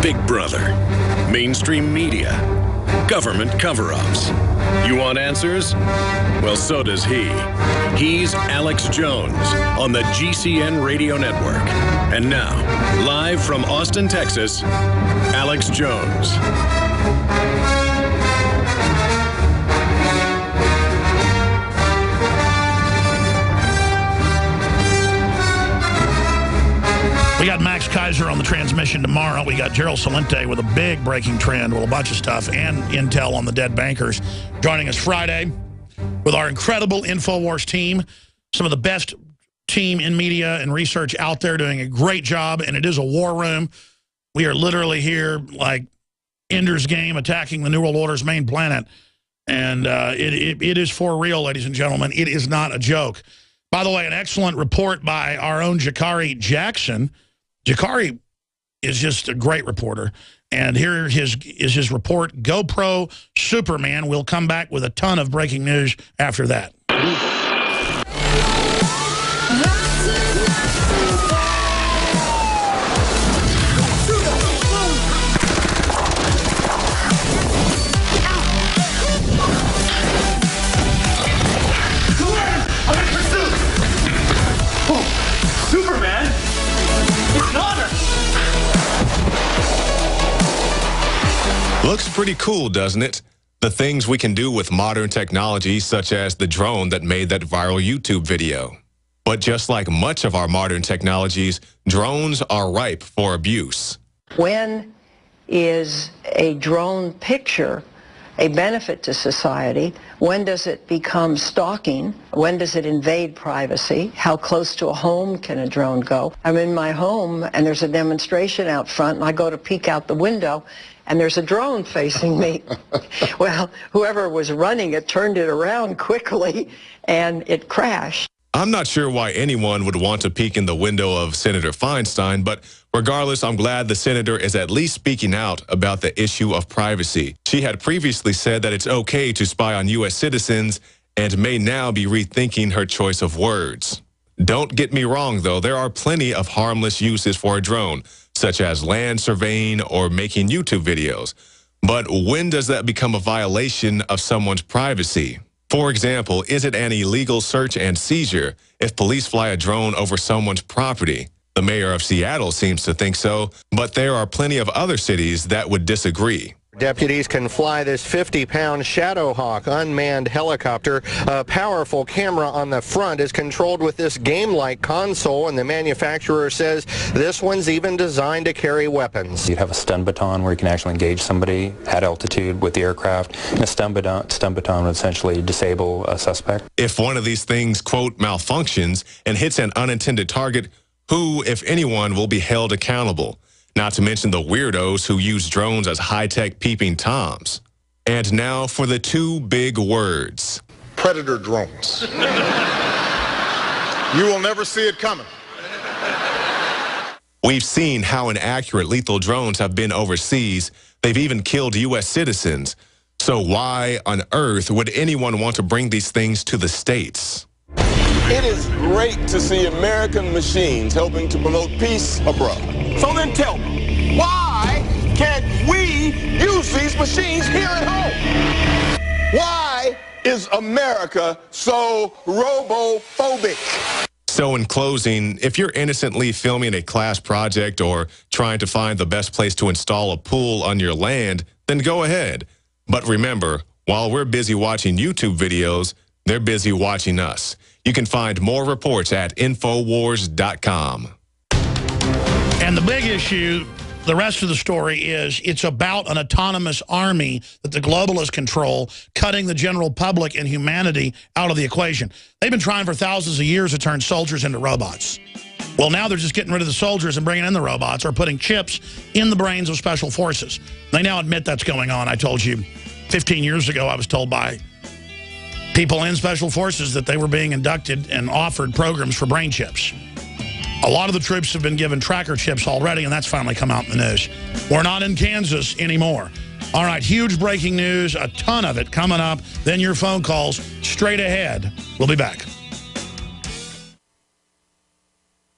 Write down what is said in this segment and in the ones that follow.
Big Brother, mainstream media, government cover-ups. You want answers? Well, so does he. He's Alex Jones on the GCN Radio Network. And now, live from Austin, Texas, Alex Jones. We got Max Kaiser on the transmission tomorrow. We got Gerald Celente with a big breaking trend with a bunch of stuff and intel on the dead bankers joining us Friday with our incredible InfoWars team. Some of the best team in media and research out there doing a great job, and it is a war room. We are literally here like Ender's Game attacking the New World Order's main planet. And it is for real, ladies and gentlemen. It is not a joke. By the way, an excellent report by our own Jakari Jackson. Jakari is just a great reporter. And here is his report. GoPro Superman will come back with a ton of breaking news after that. Superman? It's an honor! Looks pretty cool, doesn't it? The things we can do with modern technology, such as the drone that made that viral YouTube video. But just like much of our modern technologies, drones are ripe for abuse. When is a drone picture a benefit to society? When does it become stalking? When does it invade privacy? How close to a home can a drone go? I'm in my home and there's a demonstration out front and I go to peek out the window and there's a drone facing me. Well, whoever was running it turned it around quickly and it crashed. I'm not sure why anyone would want to peek in the window of Senator Feinstein, but regardless, I'm glad the senator is at least speaking out about the issue of privacy. She had previously said that it's okay to spy on U.S. citizens and may now be rethinking her choice of words. Don't get me wrong, though, there are plenty of harmless uses for a drone, such as land surveying or making YouTube videos. But when does that become a violation of someone's privacy? For example, is it an illegal search and seizure if police fly a drone over someone's property? The mayor of Seattle seems to think so, but there are plenty of other cities that would disagree. Deputies can fly this 50-pound Shadowhawk unmanned helicopter. A powerful camera on the front is controlled with this game-like console, and the manufacturer says this one's even designed to carry weapons. You have a stun baton where you can actually engage somebody at altitude with the aircraft, and a stun baton would essentially disable a suspect. If one of these things, quote, malfunctions and hits an unintended target, who, if anyone, will be held accountable? Not to mention the weirdos who use drones as high-tech peeping toms. And now for the two big words. Predator drones. You will never see it coming. We've seen how inaccurate lethal drones have been overseas. They've even killed U.S. citizens. So why on earth would anyone want to bring these things to the States? It is great to see American machines helping to promote peace abroad. So then tell me, why can't we use these machines here at home? Why is America so robophobic? So in closing, if you're innocently filming a class project or trying to find the best place to install a pool on your land, then go ahead. But remember, while we're busy watching YouTube videos, they're busy watching us. You can find more reports at Infowars.com. And the big issue, the rest of the story is it's about an autonomous army that the globalists control, cutting the general public and humanity out of the equation. They've been trying for thousands of years to turn soldiers into robots. Well, now they're just getting rid of the soldiers and bringing in the robots or putting chips in the brains of special forces. They now admit that's going on. I told you 15 years ago I was told by people in special forces that they were being inducted and offered programs for brain chips. A lot of the troops have been given tracker chips already, and that's finally come out in the news. We're not in Kansas anymore. All right, huge breaking news, a ton of it coming up. Then your phone calls straight ahead. We'll be back.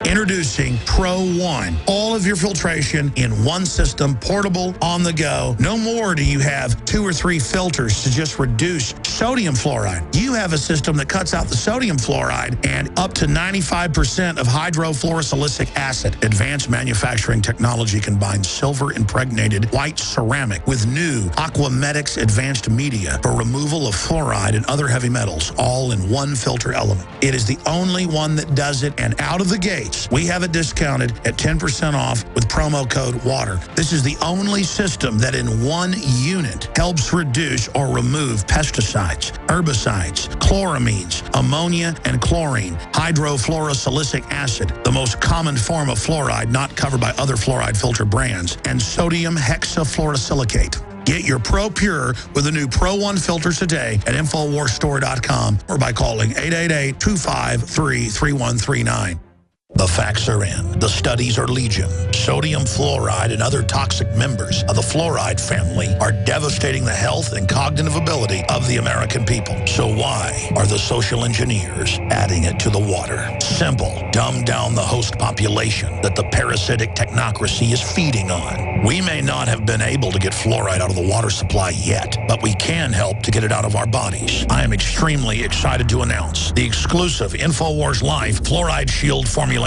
Introducing Pro One. All of your filtration in one system, portable, on the go. No more do you have 2 or 3 filters to just reduce sodium fluoride. You have a system that cuts out the sodium fluoride and up to 95% of hydrofluorosilicic acid. Advanced manufacturing technology combines silver-impregnated white ceramic with new Aquamedics advanced media for removal of fluoride and other heavy metals, all in one filter element. It is the only one that does it, and out of the gates, we have it discounted at 10% off with promo code WATER. This is the only system that in one unit helps reduce or remove pesticides, herbicides, chloramines, ammonia, and chlorine, hydrofluorosilicic acid, the most common form of fluoride not covered by other fluoride filter brands, and sodium hexafluorosilicate. Get your Pro Pure with the new Pro One filters today at InfoWarsStore.com or by calling 888-253-3139. The facts are in. The studies are legion. Sodium fluoride and other toxic members of the fluoride family are devastating the health and cognitive ability of the American people. So why are the social engineers adding it to the water? Simple. Dumb down the host population that the parasitic technocracy is feeding on. We may not have been able to get fluoride out of the water supply yet, but we can help to get it out of our bodies. I am extremely excited to announce the exclusive InfoWars Life Fluoride Shield formulation,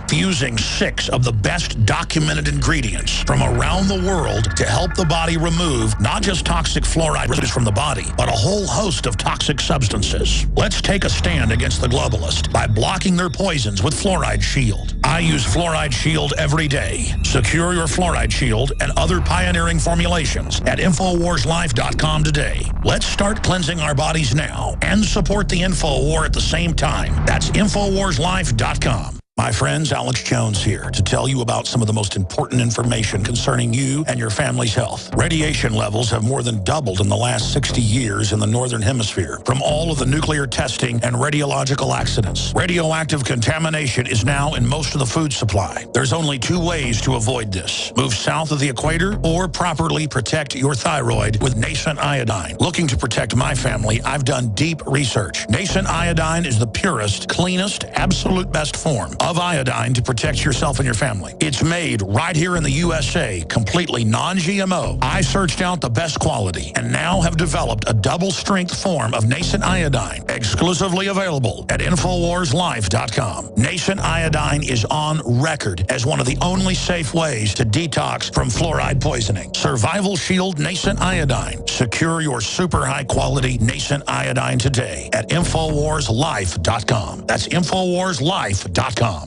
fusing 6 of the best documented ingredients from around the world to help the body remove not just toxic fluoride residues from the body, but a whole host of toxic substances. Let's take a stand against the globalists by blocking their poisons with Fluoride Shield. I use Fluoride Shield every day. Secure your Fluoride Shield and other pioneering formulations at InfoWarsLife.com today. Let's start cleansing our bodies now and support the InfoWar at the same time. That's InfoWarsLife.com. My friends, Alex Jones here to tell you about some of the most important information concerning you and your family's health. Radiation levels have more than doubled in the last 60 years in the Northern Hemisphere from all of the nuclear testing and radiological accidents. Radioactive contamination is now in most of the food supply. There's only 2 ways to avoid this. Move south of the equator or properly protect your thyroid with Nascent Iodine. Looking to protect my family, I've done deep research. Nascent Iodine is the purest, cleanest, absolute best form of iodine to protect yourself and your family. It's made right here in the USA, completely non-GMO. I searched out the best quality and now have developed a double-strength form of Nascent Iodine, exclusively available at InfoWarsLife.com. Nascent Iodine is on record as one of the only safe ways to detox from fluoride poisoning. Survival Shield Nascent Iodine. Secure your super high-quality Nascent Iodine today at InfoWarsLife.com. That's InfoWarsLife.com.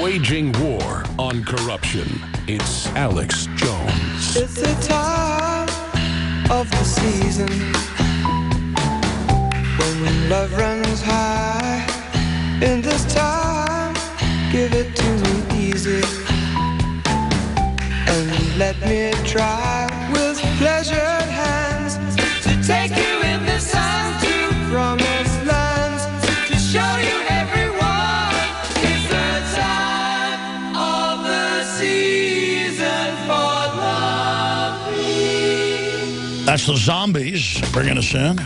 Waging war on corruption. It's Alex Jones. It's the time of the season when love runs high. In this time, give it to me easy and let me try with pleasured hands to take you in the sun to promised lands, to show you everyone it's the time of the season for loving. That's the Zombies bringing us in.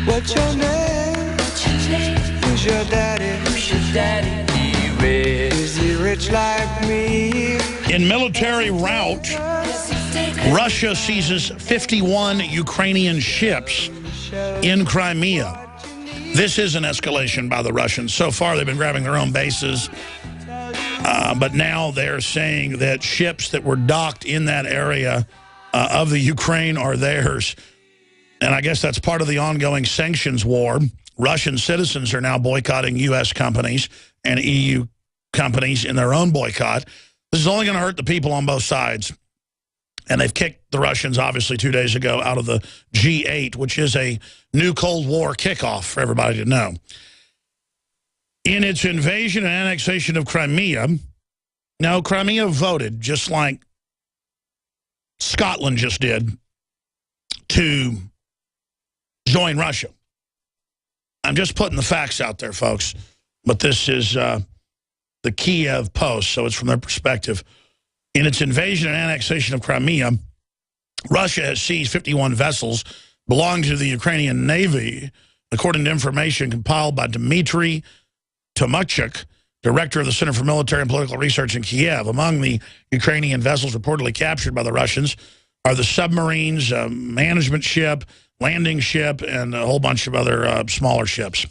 What's your name? Who's your daddy? Who's your daddy? Is he rich like me? In military rout, Russia seizes 51 Ukrainian ships in Crimea. This is an escalation by the Russians. So far, they've been grabbing their own bases. But now they're saying that ships that were docked in that area of the Ukraine are theirs. And I guess that's part of the ongoing sanctions war. Russian citizens are now boycotting U.S. companies and EU companies in their own boycott. This is only going to hurt the people on both sides. And they've kicked the Russians, obviously, 2 days ago out of the G8, which is a new Cold War kickoff for everybody to know. In its invasion and annexation of Crimea, now Crimea voted, just like Scotland just did, to join Russia. I'm just putting the facts out there, folks. But this is the Kiev Post, so it's from their perspective. In its invasion and annexation of Crimea, Russia has seized 51 vessels belonging to the Ukrainian Navy, according to information compiled by Dmitry Tomachuk, director of the Center for Military and Political Research in Kiev. Among the Ukrainian vessels reportedly captured by the Russians are the submarines, management ship, landing ship, and a whole bunch of other smaller ships.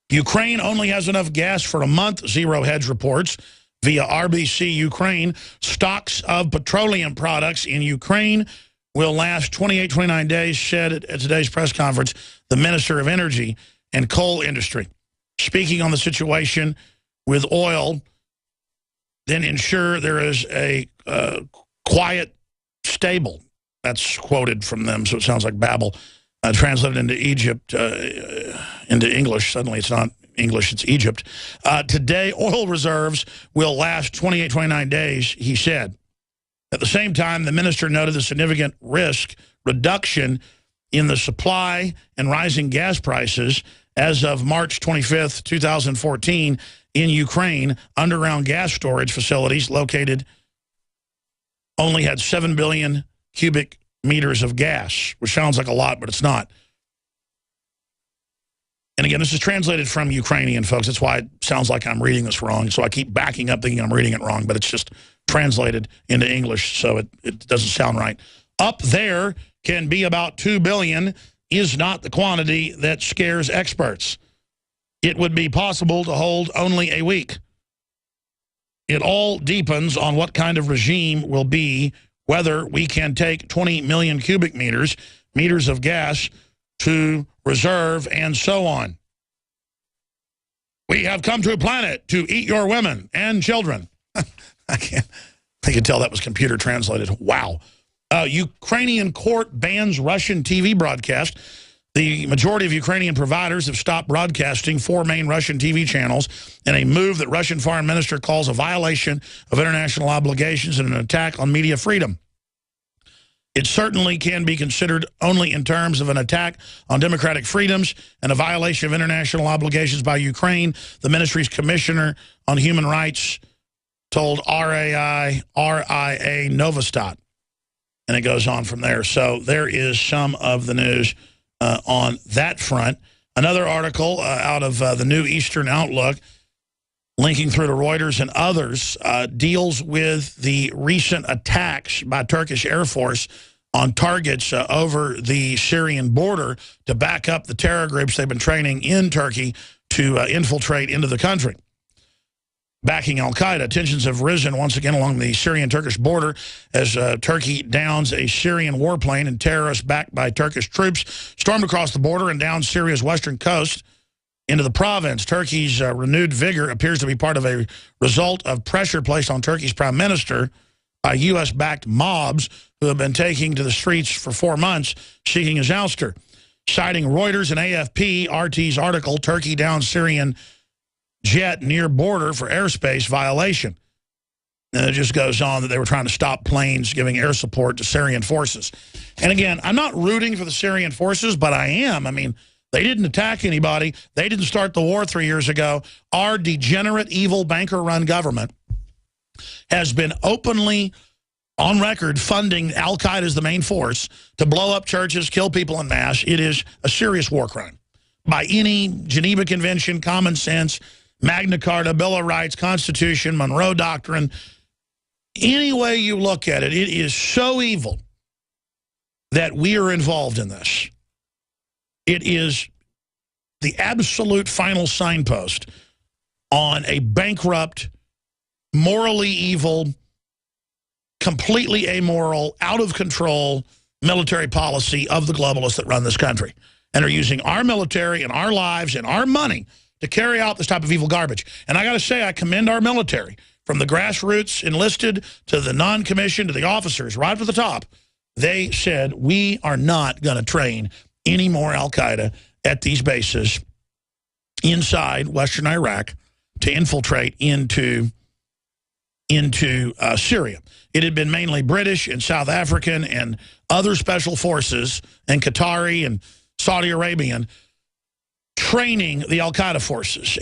Ukraine only has enough gas for a month, Zero Hedge reports via RBC Ukraine. Stocks of petroleum products in Ukraine will last 28-29 days, said at today's press conference the Minister of Energy and Coal Industry. Speaking on the situation with oil, then ensure there is a quiet, stable. That's quoted from them, so it sounds like babble. Translated into into English. Suddenly it's not English, it's Egypt. Today, oil reserves will last 28-29 days, he said. At the same time, the minister noted the significant risk reduction in the supply and rising gas prices. As of March 25th, 2014, in Ukraine, underground gas storage facilities located only had 7 billion cubic meters of gas, which sounds like a lot, but it's not. And again, this is translated from Ukrainian, folks. That's why it sounds like I'm reading this wrong. So I keep backing up thinking I'm reading it wrong, but it's just translated into English, so it doesn't sound right. Up there can be about 2 billion is not the quantity that scares experts. It would be possible to hold only a week. It all depends on what kind of regime will be, whether we can take 20 million cubic meters of gas to reserve, and so on. We have come to a planet to eat your women and children. I can tell that was computer translated. Wow. Ukrainian court bans Russian TV broadcast. The majority of Ukrainian providers have stopped broadcasting 4 main Russian TV channels in a move that Russian Foreign Minister calls a violation of international obligations and an attack on media freedom. It certainly can be considered only in terms of an attack on democratic freedoms and a violation of international obligations by Ukraine, the ministry's commissioner on human rights told RIA Novostat. And it goes on from there. So there is some of the news on that front. Another article out of the New Eastern Outlook, linking through to Reuters and others, deals with the recent attacks by Turkish Air Force on targets over the Syrian border to back up the terror groups they've been training in Turkey to infiltrate into the country. Backing al-Qaeda, tensions have risen once again along the Syrian-Turkish border as Turkey downs a Syrian warplane and terrorists backed by Turkish troops stormed across the border and down Syria's western coast into the province. Turkey's renewed vigor appears to be part of a result of pressure placed on Turkey's prime minister by U.S.-backed mobs who have been taking to the streets for 4 months seeking his ouster. Citing Reuters and AFP, RT's article, Turkey downs Syrian jet near border for airspace violation. And it just goes on that they were trying to stop planes giving air support to Syrian forces. And again, I'm not rooting for the Syrian forces, but I am. I mean, they didn't attack anybody. They didn't start the war 3 years ago. Our degenerate, evil, banker-run government has been openly, on record, funding al-Qaeda as the main force to blow up churches, kill people en masse. It is a serious war crime. By any Geneva Convention, common sense, Magna Carta, Bill of Rights, Constitution, Monroe Doctrine, any way you look at it, it is so evil that we are involved in this. It is the absolute final signpost on a bankrupt, morally evil, completely amoral, out of control military policy of the globalists that run this country and are using our military and our lives and our money to carry out this type of evil garbage. And I got to say, I commend our military, from the grassroots enlisted to the non-commissioned to the officers, right to the top. They said, we are not going to train any more al-Qaeda at these bases inside Western Iraq to infiltrate into Syria. It had been mainly British and South African and other special forces and Qatari and Saudi Arabian training the al-Qaeda forces.